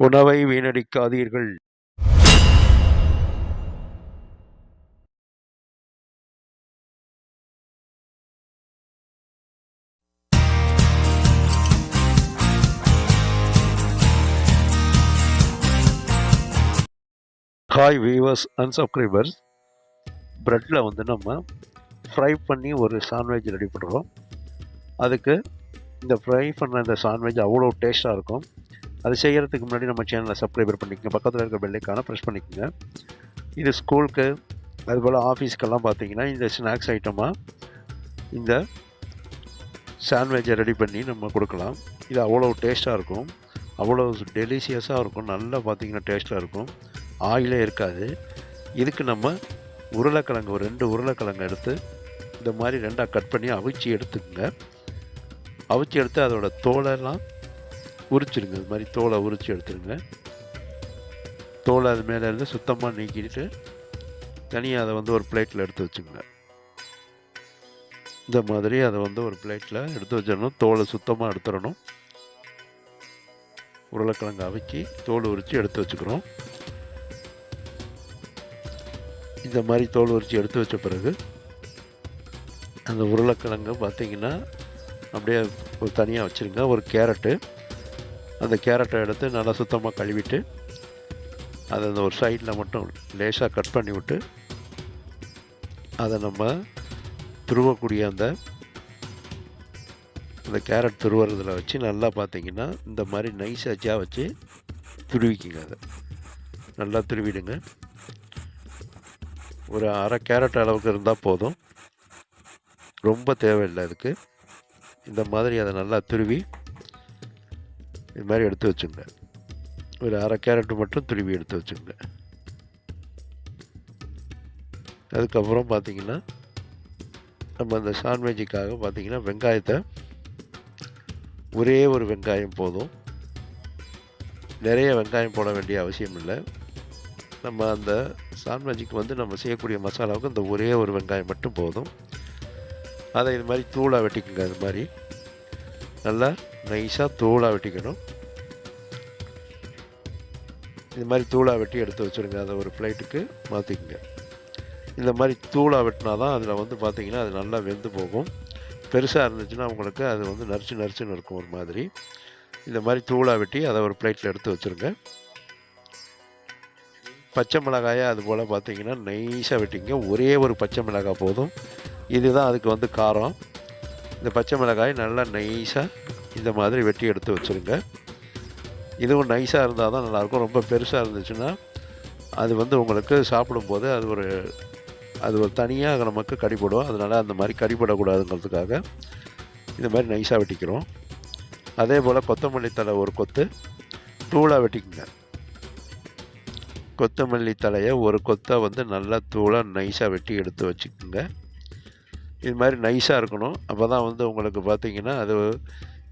உணவை வீணடிக்காதீர்கள். Hi viewers and subscribers. ப்ரெட்டில் வந்து நம்ம ஃப்ரை பண்ணி ஒரு சாண்ட்விச் ரெடி பண்ணுறோம். அதுக்கு இந்த ஃப்ரை பண்ண இந்த சாண்ட்விச் அவ்வளோ டேஸ்ட்டாக இருக்கும். அது செய்கிறதுக்கு முன்னாடி நம்ம சேனலை சப்ஸ்கிரைபர் பண்ணிக்கோங்க, பக்கத்தில் இருக்கிற பெல்லைக்கான ப்ரெஸ் பண்ணிக்கோங்க. இது ஸ்கூலுக்கு அதுபோல் ஆஃபீஸ்க்கெல்லாம் பார்த்தீங்கன்னா இந்த ஸ்நாக்ஸ் ஐட்டமாக இந்த சாண்ட்விச்சை ரெடி பண்ணி நம்ம கொடுக்கலாம். இது அவ்வளோ டேஸ்ட்டாக இருக்கும், அவ்வளோ டெலிஷியஸாக இருக்கும், நல்லா பார்த்தீங்கன்னா டேஸ்ட்டாக இருக்கும், ஆயிலே இருக்காது. இதுக்கு நம்ம உருளைக்கிழங்கு ஒரு 2 உருளைக்கிழங்கு எடுத்து இந்த மாதிரி 2ஆக கட் பண்ணி அவிச்சு எடுத்துக்கோங்க. அவிச்சு எடுத்து அதோட தோலெல்லாம் உரிச்சிடுங்க. இது மாதிரி தோலை உரித்து எடுத்துருங்க. தோலை அது மேலே இருந்து சுத்தமாக நீக்கிட்டு தனியாக அதை வந்து ஒரு பிளேட்டில் எடுத்து வச்சுக்கோங்க. இந்த மாதிரி அதை வந்து ஒரு பிளேட்டில் எடுத்து வச்சிடணும். தோலை சுத்தமாக எடுத்துடணும். உருளைக்கிழங்கு அவிச்சு தோல் உரித்து எடுத்து வச்சுக்கிறோம். இந்த மாதிரி தோல் உரித்து எடுத்து வச்ச பிறகு அந்த உருளைக்கிழங்கு பார்த்திங்கன்னா அப்படியே ஒரு தனியாக வச்சுருங்க. ஒரு கேரட்டு, அந்த கேரட்டை எடுத்து நல்லா சுத்தமாக கழுவிட்டு அதை அந்த ஒரு சைடில் மட்டும் லேசாக கட் பண்ணி விட்டு அதை நம்ம துருவக்கூடிய அந்த கேரட் துருவுறதில் வச்சு நல்லா பார்த்திங்கன்னா இந்த மாதிரி நைஸ் அச்சாக வச்சு துருவிக்குங்க. அதை நல்லா துருவிடுங்க. ஒரு அரை கேரட் அளவுக்கு இருந்தால் போதும், ரொம்ப தேவையில்லை அதுக்கு. இந்த மாதிரி அதை நல்லா துருவி இது மாதிரி எடுத்து வச்சுங்க. ஒரு அரை கேரட்டு மட்டும் துருவி எடுத்து வச்சுங்க. அதுக்கப்புறம் பார்த்திங்கன்னா நம்ம அந்த சாண்ட்விச்சுக்காக பார்த்திங்கன்னா வெங்காயத்தை ஒரே ஒரு வெங்காயம் போதும், நிறைய வெங்காயம் போட வேண்டிய அவசியம் இல்லை. நம்ம அந்த சாண்ட்விச்சுக்கு வந்து நம்ம செய்யக்கூடிய மசாலாவுக்கு இந்த ஒரே ஒரு வெங்காயம் மட்டும் போதும். அதை இது மாதிரி தூளாக வெட்டிக்குங்க. அது மாதிரி நல்லா நைஸாக தூளாக வெட்டிக்கணும். இது மாதிரி தூளாக வெட்டி எடுத்து வச்சுருங்க. அதை ஒரு பிளேட்டுக்கு மாற்றிக்குங்க. இந்த மாதிரி தூளாக வெட்டினா தான் அதில் வந்து பார்த்திங்கன்னா அது நல்லா வெந்து போகும். பெருசாக இருந்துச்சுன்னா உங்களுக்கு அது வந்து நறுச்சுன்னு இருக்கும் ஒரு மாதிரி. இந்த மாதிரி தூளாக வெட்டி அதை ஒரு பிளேட்டில் எடுத்து வச்சுருங்க. பச்சை மிளகாயை அதுபோல் பார்த்திங்கன்னா நைஸாக வெட்டிங்க. ஒரே ஒரு பச்சை மிளகாய் போதும். இதுதான் அதுக்கு வந்து காரம். இந்த பச்சை மிளகாய் நல்லா நைஸாக இந்த மாதிரி வெட்டி எடுத்து வச்சுருங்க. இதுவும் நைஸாக இருந்தால் தான் நல்லாயிருக்கும். ரொம்ப பெருசாக இருந்துச்சுன்னா அது வந்து உங்களுக்கு சாப்பிடும்போது அது ஒரு தனியாக நமக்கு கடிப்படும். அதனால் அந்த மாதிரி கடிப்படக்கூடாதுங்கிறதுக்காக இந்த மாதிரி நைஸாக வெட்டிக்கிறோம். அதே போல் கொத்தமல்லி தழை ஒரு கொத்து தூளாக வெட்டிக்குங்க. கொத்தமல்லி தலையை ஒரு கொத்தை வந்து நல்லா தூளாக நைஸாக வெட்டி எடுத்து வச்சுக்கோங்க. இது மாதிரி நைஸாக இருக்கணும். அப்போ தான் வந்து உங்களுக்கு பார்த்திங்கன்னா அது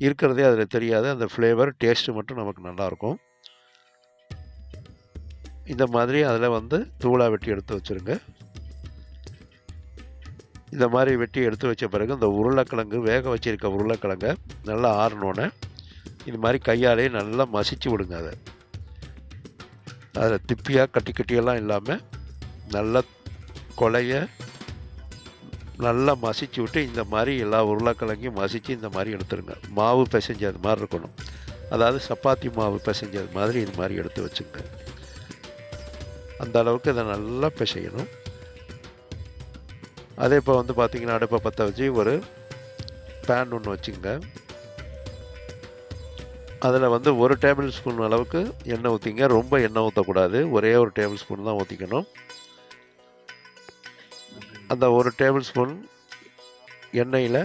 இருக்கிறதே அதில் தெரியாது. அந்த ஃப்ளேவர் டேஸ்ட்டு மட்டும் நமக்கு நல்லாயிருக்கும். இந்த மாதிரி அதில் வந்து தூளாக வெட்டி எடுத்து வச்சுருங்க. இந்த மாதிரி வெட்டி எடுத்து வச்ச பிறகு இந்த உருளைக்கிழங்கு வேக வச்சுருக்க உருளைக்கிழங்கை நல்லா ஆறினோன்னே இது மாதிரி கையாலே நல்லா மசிச்சு விடுங்க. அதில் திப்பியாக கட்டியெல்லாம் இல்லாமல் நல்லா கொலைய நல்லா மசிச்சு விட்டு இந்த மாதிரி எல்லா உருளைக்கிழங்கையும் மசித்து இந்த மாதிரி எடுத்துருங்க. மாவு பிசைஞ்சது மாதிரி இருக்கணும். அதாவது சப்பாத்தி மாவு பிசைஞ்சது மாதிரி இது மாதிரி எடுத்து வச்சுங்க. அந்த அளவுக்கு இதை நல்லா பிசையணும். அதே இப்போ வந்து பார்த்திங்கன்னா அடுப்பை பற்ற வச்சு ஒரு பேன் ஒன்று வச்சுங்க. அதில் வந்து 1 டேபிள் ஸ்பூன் அளவுக்கு எண்ணெய் ஊற்றிங்க. ரொம்ப எண்ணெய் ஊற்றக்கூடாது, ஒரே ஒரு டேபிள் ஸ்பூன் தான் ஊற்றிக்கணும். அந்த 1 டேபிள் ஸ்பூன் எண்ணெயில்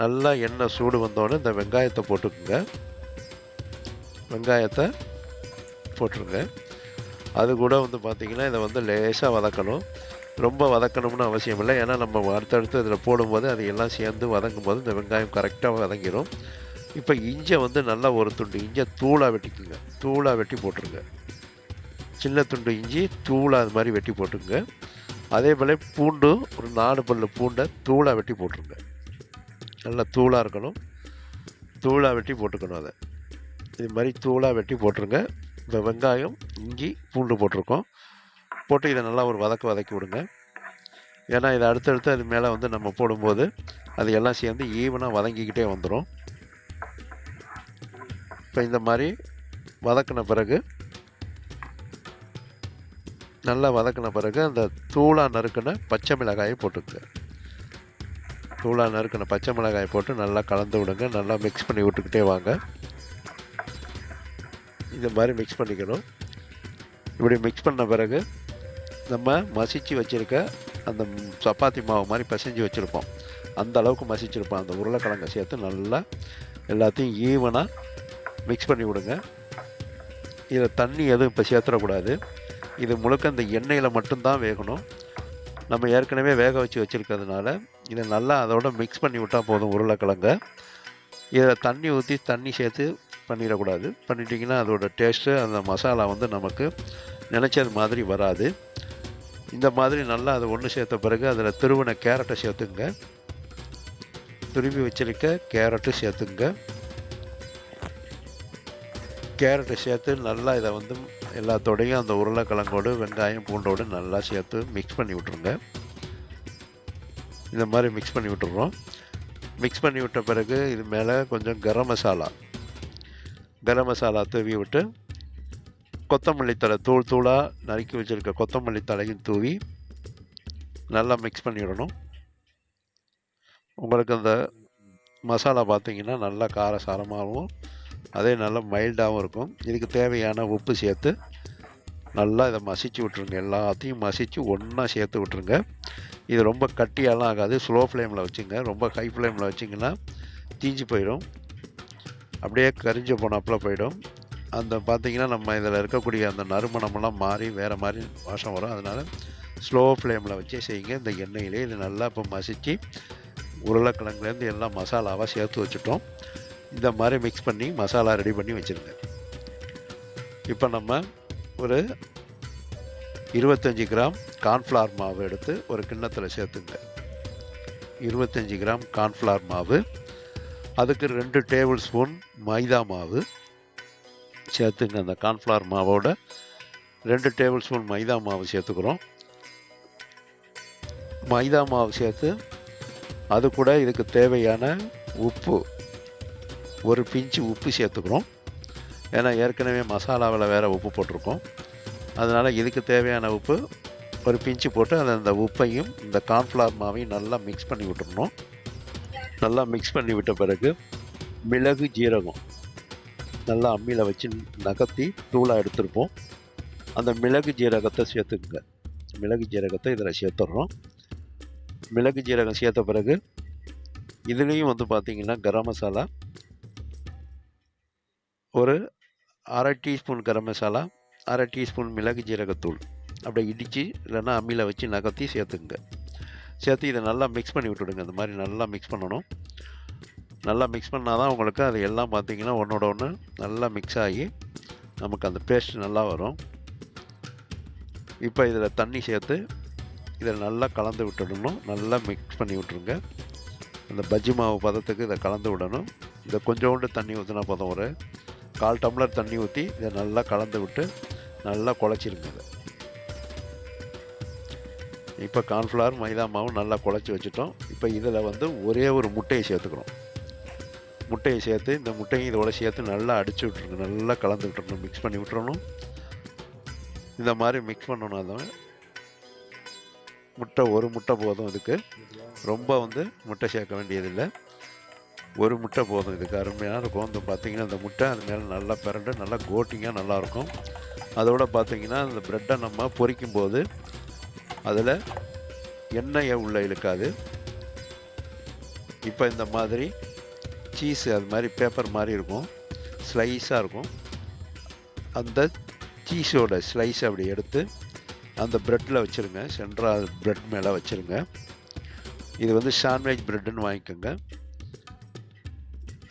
நல்லா எண்ணெய் சூடு வந்தோடனே இந்த வெங்காயத்தை போட்டுக்குங்க. வெங்காயத்தை போட்டுருங்க. அது கூட வந்து பார்த்திங்கன்னா இதை வந்து லேசாக வதக்கணும். ரொம்ப வதக்கணும்னு அவசியம் இல்லை. ஏன்னா நம்ம அடுத்தடுத்து இதில் போடும்போது அது எல்லாம் சேர்ந்து வதங்கும் போது இந்த வெங்காயம் கரெக்டாக வதங்கிடும். இப்போ இஞ்சை வந்து நல்லா ஒரு துண்டு இஞ்சை தூளாக வெட்டிக்குங்க. தூளாக வெட்டி போட்டுருங்க. சின்ன துண்டு இஞ்சி தூளாக அது மாதிரி வெட்டி போட்டுருங்க. அதே போல் பூண்டு ஒரு 4 பல்லு பூண்டை தூளாக வெட்டி போட்டுருங்க. நல்லா தூளாக இருக்கணும். தூளாக வெட்டி போட்டுக்கணும். அதை இது மாதிரி தூளாக வெட்டி போட்டுருங்க. இந்த வெங்காயம், இஞ்சி, பூண்டு போட்டிருக்கோம். போட்டு இதை நல்லா ஒரு வதக்கி விடுங்க. ஏன்னா இதை அடுத்தடுத்து அது மேலே வந்து நம்ம போடும்போது அது எல்லாம் சேர்ந்து ஈவனாக வதங்கிக்கிட்டே வந்துடும். இப்போ இந்த மாதிரி வதக்கின பிறகு நல்லா வதக்கின பிறகு அந்த தூளாக நறுக்கின பச்சை மிளகாயை போட்டுங்க. தூளாக நறுக்கின பச்சை மிளகாயை போட்டு நல்லா கலந்து விடுங்க. நல்லா மிக்ஸ் பண்ணி விட்டுக்கிட்டே வாங்க. இந்த மாதிரி மிக்ஸ் பண்ணிக்கணும். இப்படி மிக்ஸ் பண்ண பிறகு நம்ம மசிச்சு வச்சுருக்க அந்த சப்பாத்தி மாவு மாதிரி பிசைஞ்சு வச்சுருப்போம், அந்த அளவுக்கு மசிச்சிருப்போம். அந்த உருளைக்கிழங்கை சேர்த்து நல்லா எல்லாத்தையும் ஈவனாக மிக்ஸ் பண்ணி விடுங்க. இதில் தண்ணி எதுவும் இப்போ சேர்த்துடக்கூடாது. இது முழுக்க இந்த எண்ணெயில் மட்டும்தான் வேகணும். நம்ம ஏற்கனவே வேக வச்சு வச்சுருக்கிறதுனால இதை நல்லா அதோட மிக்ஸ் பண்ணி விட்டால் போதும் உருளைக்கிழங்கை. இதில் தண்ணி ஊற்றி தண்ணி சேர்த்து பண்ணிடக்கூடாது. பண்ணிட்டிங்கன்னா அதோட டேஸ்ட்டு அந்த மசாலா வந்து நமக்கு நினச்சது மாதிரி வராது. இந்த மாதிரி நல்லா அதை ஒன்று சேர்த்த பிறகு அதில் துருவின கேரட்டை சேர்த்துங்க. துருவி வச்சுருக்க கேரட்டு சேர்த்துங்க. கேரட்டை சேர்த்து நல்லா இதை வந்து எல்லாத்தோடையும் அந்த உருளைக்கிழங்கோடு வெங்காயம் பூண்டோடு நல்லா சேர்த்து மிக்ஸ் பண்ணி விட்ருங்க. இந்த மாதிரி மிக்ஸ் பண்ணி விட்டுறோம். மிக்ஸ் பண்ணி விட்ட பிறகு இது மேலே கொஞ்சம் கரம் மசாலா தூவி விட்டு கொத்தமல்லி தழை தூளாக நறுக்கி வச்சுருக்க கொத்தமல்லி தழையும் தூவி நல்லா மிக்ஸ் பண்ணிவிடணும். உங்களுக்கு அந்த மசாலா பார்த்திங்கன்னா நல்லா காரசாரமாகவும் அதே நல்லா மைல்டாகவும் இருக்கும். இதுக்கு தேவையான உப்பு சேர்த்து நல்லா இதை மசிச்சு விட்ருங்க. எல்லாத்தையும் மசித்து ஒன்றா சேர்த்து விட்ருங்க. இது ரொம்ப கட்டியெல்லாம் ஆகாது. ஸ்லோ ஃப்ளேமில் வச்சுங்க. ரொம்ப ஹை ஃப்ளேமில் வச்சிங்கன்னா தீஞ்சு போயிடும், அப்படியே கரிஞ்சு போனாப்பில் போயிடும். அந்த பார்த்திங்கன்னா நம்ம இதில் இருக்கக்கூடிய அந்த நறுமணமெல்லாம் மாறி வேறு மாதிரி வாசம் வரும். அதனால் ஸ்லோ ஃப்ளேமில் வச்சே செய்யுங்க. இந்த எண்ணெயிலே இது நல்லா இப்போ மசித்து உருளைக்கிழங்குலேருந்து எல்லாம் மசாலாவாக சேர்த்து வச்சுட்டோம். இந்த மாதிரி மிக்ஸ் பண்ணி மசாலா ரெடி பண்ணி வச்சுருங்க. இப்போ நம்ம ஒரு 25 கிராம் கார்ன்ஃப்ளவர் மாவு எடுத்து ஒரு கிண்ணத்தில் சேர்த்துங்க. 25 கிராம் கார்ன்ஃப்ளவர் மாவு, அதுக்கு 2 டேபிள் ஸ்பூன் மைதா மாவு சேர்த்துங்க. அந்த கார்ன்ஃப்ளவர் மாவோட 2 டேபிள் ஸ்பூன் மைதா மாவு சேர்த்துக்கிறோம். மைதா மாவு சேர்த்து அது கூட இதுக்கு தேவையான உப்பு, ஒரு பிஞ்சு உப்பு சேர்த்துக்கிறோம். ஏன்னா ஏற்கனவே மசாலாவில் வேறு உப்பு போட்டிருக்கோம். அதனால் இதுக்கு தேவையான உப்பு ஒரு பிஞ்சு போட்டு அந்த உப்பையும் இந்த கார்ன்ஃப்ளவர் மாவையும் நல்லா மிக்ஸ் பண்ணி விட்டுறணும். நல்லா மிக்ஸ் பண்ணி விட்ட பிறகு மிளகு ஜீரகம் நல்லா அம்மியில் வச்சு நகர்த்தி தூளாக எடுத்துருப்போம். அந்த மிளகு ஜீரகத்தை சேர்த்துக்குங்க. மிளகு ஜீரகத்தை இதில் சேர்த்துட்றோம். மிளகு ஜீரகம் சேர்த்த பிறகு இதுலேயும் வந்து பார்த்திங்கன்னா கரம் மசாலா ஒரு அரை டீஸ்பூன் கரம் மசாலா, அரை டீஸ்பூன் மிளகு ஜீரகத்தூள் அப்படியே இடித்து இல்லைன்னா அம்மியில் வச்சு நகர்த்தி சேர்த்துங்க. சேர்த்து இதை நல்லா மிக்ஸ் பண்ணி விட்டுடுங்க. இந்த மாதிரி நல்லா மிக்ஸ் பண்ணணும். நல்லா மிக்ஸ் பண்ணால் தான் உங்களுக்கு அது எல்லாம் பார்த்திங்கன்னா ஒன்றோட ஒன்று நல்லா மிக்ஸ் ஆகி நமக்கு அந்த பேஸ்ட் நல்லா வரும். இப்போ இதில் தண்ணி சேர்த்து இதில் நல்லா கலந்து விட்டுடணும். நல்லா மிக்ஸ் பண்ணி விட்டுருங்க. அந்த பஜ்ஜி மாவு பதத்துக்கு இதை கலந்து விடணும். இதை கொஞ்சோண்டு தண்ணி ஊற்றினா போதும். ஒரு 1/4 டம்ளர் தண்ணி ஊற்றி இதை நல்லா கலந்து விட்டு நல்லா குழச்சிருங்க. இதை இப்போ கார்ன்ஃப்ளவர் மைதா மாவு நல்லா குழச்சி வச்சுட்டோம். இப்போ இதில் வந்து ஒரே ஒரு முட்டையை சேர்த்துக்கிறோம். முட்டையை சேர்த்து இந்த முட்டையும் இதோட சேர்த்து நல்லா அடித்து விட்ருங்க. நல்லா கலந்து விட்டுறணும். மிக்ஸ் பண்ணி விட்டுறணும். இந்த மாதிரி மிக்ஸ் பண்ணணும். அதை ஒரு முட்டை போதும். இதுக்கு ரொம்ப வந்து முட்டை சேர்க்க வேண்டியதில்லை. ஒரு முட்டை போதும். இதுக்கு அருமையாக இருக்கும். இந்த பார்த்திங்கன்னா அந்த முட்டை அது மேலே நல்லா பிறண்டு நல்லா கோட்டிங்காக நல்லாயிருக்கும். அதோடு பார்த்திங்கன்னா அந்த ப்ரெட்டை நம்ம பொரிக்கும் போது அதில் எண்ணெயை உள்ளே இழுக்காது. இப்போ இந்த மாதிரி சீஸு அது மாதிரி பேப்பர் மாதிரி இருக்கும், ஸ்லைஸாக இருக்கும். அந்த சீஸோட ஸ்லைஸ் அப்படி எடுத்து அந்த ப்ரெட்டில் வச்சுருங்க. சென்ட்ரல் ப்ரெட் மேலே வச்சுருங்க. இது வந்து சாண்ட்விச் ப்ரெட்டுன்னு வாங்கிக்கோங்க.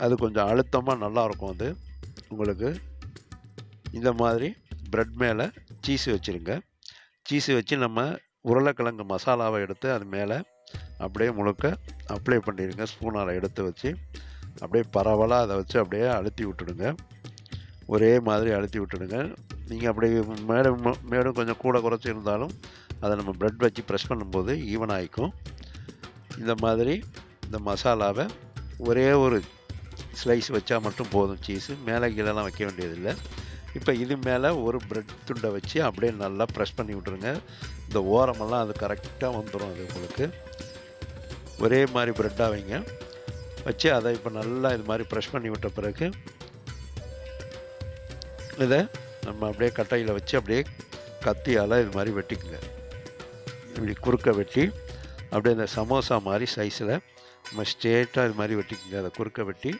அது கொஞ்சம் அழுத்தமாக நல்லாயிருக்கும். அது உங்களுக்கு இந்த மாதிரி ப்ரெட் மேலே சீஸு வச்சுருங்க. சீஸு வச்சு நம்ம உருளைக்கிழங்கு மசாலாவை எடுத்து அது மேலே அப்படியே முழுக்க அப்ளை பண்ணிடுங்க. ஸ்பூனால் எடுத்து வச்சு அப்படியே பரவலாக அதை வச்சு அப்படியே அழுத்தி விட்டுடுங்க. ஒரே மாதிரி அழுத்தி விட்டுடுங்க. நீங்கள் அப்படி மேடும் கொஞ்சம் கூட குறைச்சி இருந்தாலும் அதை நம்ம ப்ரெட் வச்சு ப்ரெஸ் பண்ணும்போது ஈவன் ஆகிக்கும். இந்த மாதிரி இந்த மசாலாவை ஒரே ஒரு ஸ்லைஸ் வச்சா மட்டும் போதும். சீஸு மேலே கீழெல்லாம் வைக்க வேண்டியதில்லை. இப்போ இது மேலே ஒரு ப்ரெட் துண்டை வச்சு அப்படியே நல்லா ப்ரெஸ் பண்ணி விட்ருங்க. இந்த ஓரமெல்லாம் அது கரெக்டாக வந்துடும். அது உங்களுக்கு ஒரே மாதிரி ப்ரெட்டாக வைங்க. வச்சு அதை இப்போ நல்லா இது மாதிரி ப்ரெஸ் பண்ணி விட்ட பிறகு இதை நம்ம அப்படியே கட்டையில் வச்சு அப்படியே கத்தியால் இது மாதிரி வெட்டிக்குங்க. இப்படி குறுக்க வெட்டி அப்படியே இந்த சமோசா மாதிரி சைஸில் நம்ம ஸ்ட்ரெயிட்டாக இது மாதிரி வெட்டிக்குங்க. அதை குறுக்க வெட்டி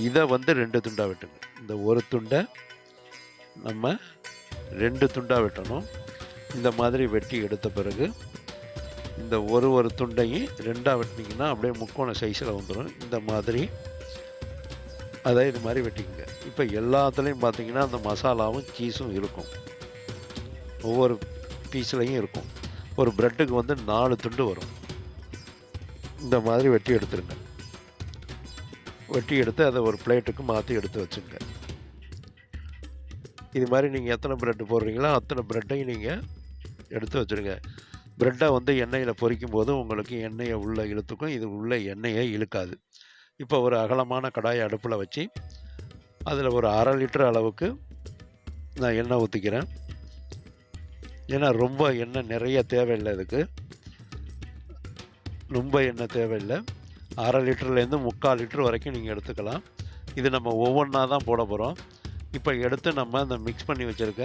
இதை வந்து 2 துண்டாக வெட்டுங்க. இந்த ஒரு துண்டை நம்ம 2 துண்டாக வெட்டணும். இந்த மாதிரி வெட்டி எடுத்த பிறகு இந்த ஒரு துண்டையும் 2ஆக வெட்டினீங்கன்னா அப்படியே முக்கோண சைஸில் வந்துடும். இந்த மாதிரி அதை இது மாதிரி வெட்டிக்குங்க. இப்போ எல்லாத்துலேயும் பார்த்தீங்கன்னா அந்த மசாலாவும் சீஸும் இருக்கும், ஒவ்வொரு பீஸ்லையும் இருக்கும். ஒரு ப்ரெட்டுக்கு வந்து 4 துண்டு வரும். இந்த மாதிரி வெட்டி எடுத்துருங்க. வெட்டி எடுத்து அதை ஒரு பிளேட்டுக்கு மாற்றி எடுத்து வச்சுங்க. இது மாதிரி நீங்கள் எத்தனை ப்ரெட்டு போடுறீங்களோ அத்தனை ப்ரெட்டையும் நீங்கள் எடுத்து வச்சுருங்க. ப்ரெட்டை வந்து எண்ணெயில் பொரிக்கும் போது உங்களுக்கு எண்ணெயை உள்ளே இழுத்துக்கும், இது உள்ளே எண்ணெயை இழுக்காது. இப்போ ஒரு அகலமான கடாயை அடுப்பில் வச்சு அதில் ஒரு 1/2 லிட்டர் அளவுக்கு நான் எண்ணெய் ஊற்றிக்கிறேன். ஏன்னா ரொம்ப எண்ணெய் நிறைய தேவையில்லை, இதுக்கு ரொம்ப எண்ணெய் தேவையில்லை. 1/2 லிட்டர்லேருந்து 3/4 லிட்டர் வரைக்கும் நீங்கள் எடுத்துக்கலாம். இது நம்ம ஒவ்வொன்றா தான் போட போகிறோம். இப்போ எடுத்து நம்ம அந்த மிக்ஸ் பண்ணி வச்சுருக்க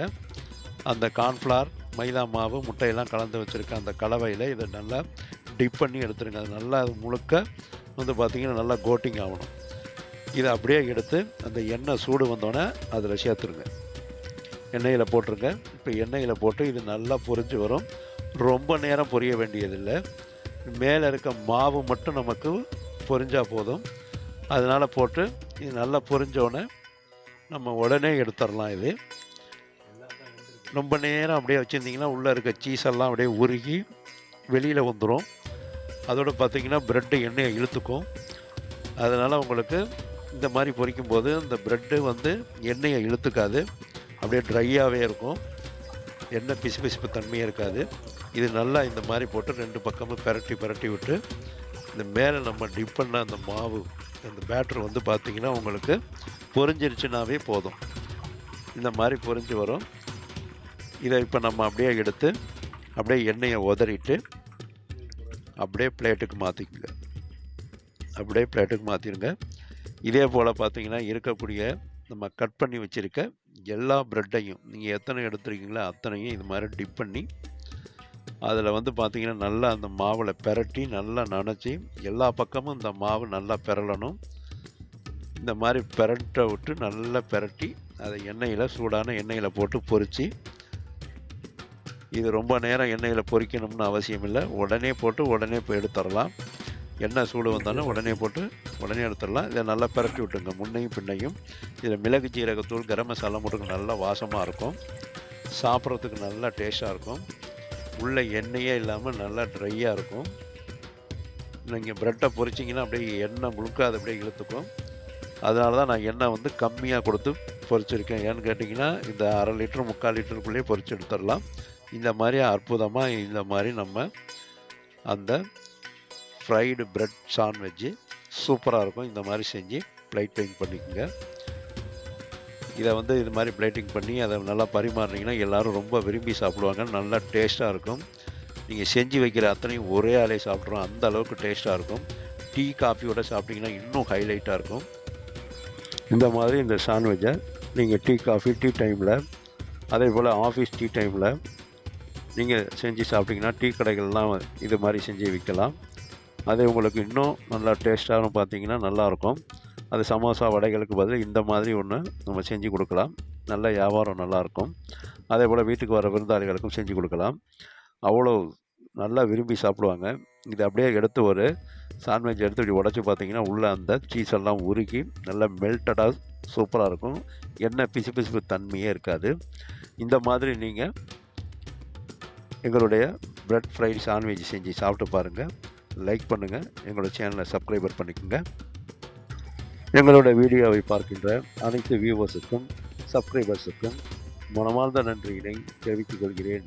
அந்த கார்ன்ஃப்ளவர், மைதா மாவு, முட்டையெல்லாம் கலந்து வச்சுருக்க அந்த கலவையில் இதை நல்லா டிப் பண்ணி எடுத்துருங்க. அது நல்லா அது முழுக்க வந்து பார்த்திங்கன்னா நல்லா கோட்டிங் ஆகணும். இதை அப்படியே எடுத்து அந்த எண்ணெய் சூடு வந்தோடனே அதில் சேர்த்துருங்க. எண்ணெயில் போட்டுருங்க. இப்போ எண்ணெயில் போட்டு இது நல்லா பொரிஞ்சு வரும். ரொம்ப நேரம் பொரிய வேண்டியதில்லை. மேலே இருக்க மாவு மட்டும் நமக்கு பொரிஞ்சால் போதும். அதனால் போட்டு இது நல்லா பொரிஞ்சோடனே நம்ம உடனே எடுத்துடலாம். இது ரொம்ப நேரம் அப்படியே வச்சுருந்திங்கன்னா உள்ளே இருக்க சீஸெல்லாம் அப்படியே உருகி வெளியில் வந்துடும். அதோடு பார்த்திங்கன்னா ப்ரெட்டு எண்ணெயை இழுத்துக்கும். அதனால் உங்களுக்கு இந்த மாதிரி பொரிக்கும்போது இந்த ப்ரெட்டு வந்து எண்ணெயை இழுத்துக்காது, அப்படியே ட்ரையாகவே இருக்கும். எண்ணெய் பிசுபிசுப்பு தன்மையாக இருக்காது. இது நல்லா இந்த மாதிரி போட்டு 2 பக்கமும் பரட்டி விட்டு இந்த மேலே நம்ம டிப் பண்ண அந்த மாவு, அந்த பேட்டர் வந்து பார்த்திங்கன்னா உங்களுக்கு பொரிஞ்சிருச்சுனாவே போதும். இந்த மாதிரி பொரிஞ்சு வரும். இதை இப்போ நம்ம அப்படியே எடுத்து அப்படியே எண்ணெயை உதறிட்டு அப்படியே பிளேட்டுக்கு மாற்றிக்குங்க. அப்படியே பிளேட்டுக்கு மாற்றிடுங்க. இதே போல் பார்த்திங்கன்னா இருக்கக்கூடிய நம்ம கட் பண்ணி வச்சுருக்க எல்லா ப்ரெட்டையும் நீங்கள் எத்தனை எடுத்துருக்கீங்களோ அத்தனையும் இது மாதிரி டிப் பண்ணி அதில் வந்து பார்த்திங்கன்னா நல்லா அந்த மாவில் பெரட்டி நல்லா நனைச்சி எல்லா பக்கமும் இந்த மாவு நல்லா பெரளணும். இந்த மாதிரி பெரட்ட விட்டு நல்லா பெரட்டி அதை எண்ணெயில், சூடான எண்ணெயில் போட்டு பொரித்து, இது ரொம்ப நேரம் எண்ணெயில் பொரிக்கணும்னு அவசியம் இல்லை. உடனே போட்டு உடனே இப்போ எடுத்துடலாம். எண்ணெய் சூடு வந்தாலும் உடனே போட்டு உடனே எடுத்துடலாம். இதை நல்லா பெரட்டி விட்டுங்க முன்னையும் பின்னையும். இதில் மிளகு, ஜீரகத்தூள், கரம் மசாலா போட்டு நல்லா வாசமாக இருக்கும். சாப்பிட்றதுக்கு நல்லா டேஸ்ட்டாக இருக்கும். உள்ள எண்ணெயே இல்லாமல் நல்லா ட்ரையாக இருக்கும். நீங்கள் ப்ரெட்டை பொரிச்சிங்கன்னா அப்படியே எண்ணெய் முழுக்க அதை அப்படியே இழுத்துக்கும். அதனால தான் நான் எண்ணெய் வந்து கம்மியாக கொடுத்து பொரிச்சிருக்கேன். ஏன்னு கேட்டிங்கன்னா இந்த 1/2 லிட்டர் 3/4 லிட்டருக்குள்ளேயே பொரிச்சு எடுத்துடலாம். இந்த மாதிரி அற்புதமாக இந்த மாதிரி நம்ம அந்த ஃப்ரைடு ப்ரெட் சாண்ட்விட்ஜு சூப்பராக இருக்கும். இந்த மாதிரி செஞ்சு பிளேட்டிங் பண்ணிக்கோங்க. இதை வந்து இது மாதிரி பிளேட்டிங் பண்ணி அதை நல்லா பரிமாறினீங்கன்னா எல்லோரும் ரொம்ப விரும்பி சாப்பிடுவாங்க. நல்லா டேஸ்ட்டாக இருக்கும். நீங்கள் செஞ்சு வைக்கிற அத்தனையும் ஒரே ஆளே சாப்பிட்றோம், அந்த அளவுக்கு டேஸ்ட்டாக இருக்கும். டீ, காஃபியோடு சாப்பிட்டிங்கன்னா இன்னும் ஹைலைட்டாக இருக்கும். இந்த மாதிரி இந்த சாண்ட்விட்சை நீங்கள் டீ, காஃபி, டீ டைமில், அதே போல் ஆஃபீஸ் டீ டைமில் நீங்கள் செஞ்சு சாப்பிட்டிங்கன்னா டீ கடைகள்லாம் இது மாதிரி செஞ்சு விற்கலாம். அது உங்களுக்கு இன்னும் நல்லா டேஸ்ட்டாகவும் பார்த்திங்கன்னா நல்லாயிருக்கும். அது சமோசா, வடைகளுக்கு பதில் இந்த மாதிரி ஒன்று நம்ம செஞ்சு கொடுக்கலாம். நல்ல வியாபாரம் நல்லாயிருக்கும். அதே போல் வீட்டுக்கு வர விருந்தாளிகளுக்கும் செஞ்சு கொடுக்கலாம். அவ்வளோ நல்லா விரும்பி சாப்பிடுவாங்க. இது அப்படியே எடுத்து ஒரு சாண்ட்விச் எடுத்து இப்படி உடச்சி பார்த்திங்கன்னா உள்ளே அந்த சீஸ் எல்லாம் உருகி நல்லா மெல்டடாக சூப்பராக இருக்கும். எண்ணெய் பிசுபிசுப்பு தன்மையே இருக்காது. இந்த மாதிரி நீங்கள் எங்களுடைய ப்ரெட் ஃப்ரைட் சாண்ட்விச் செஞ்சு சாப்பிட்டு பாருங்கள். லைக் பண்ணுங்கள். எங்களோட சேனலை சப்ஸ்கிரைபர் பண்ணிக்கோங்க. எங்களோட வீடியோவை பார்க்கின்ற அனைத்து வியூவர்ஸுக்கும் சப்ஸ்கிரைபர்ஸுக்கும் மனமார்ந்த நன்றியினை தெரிவித்துக் கொள்கிறேன்.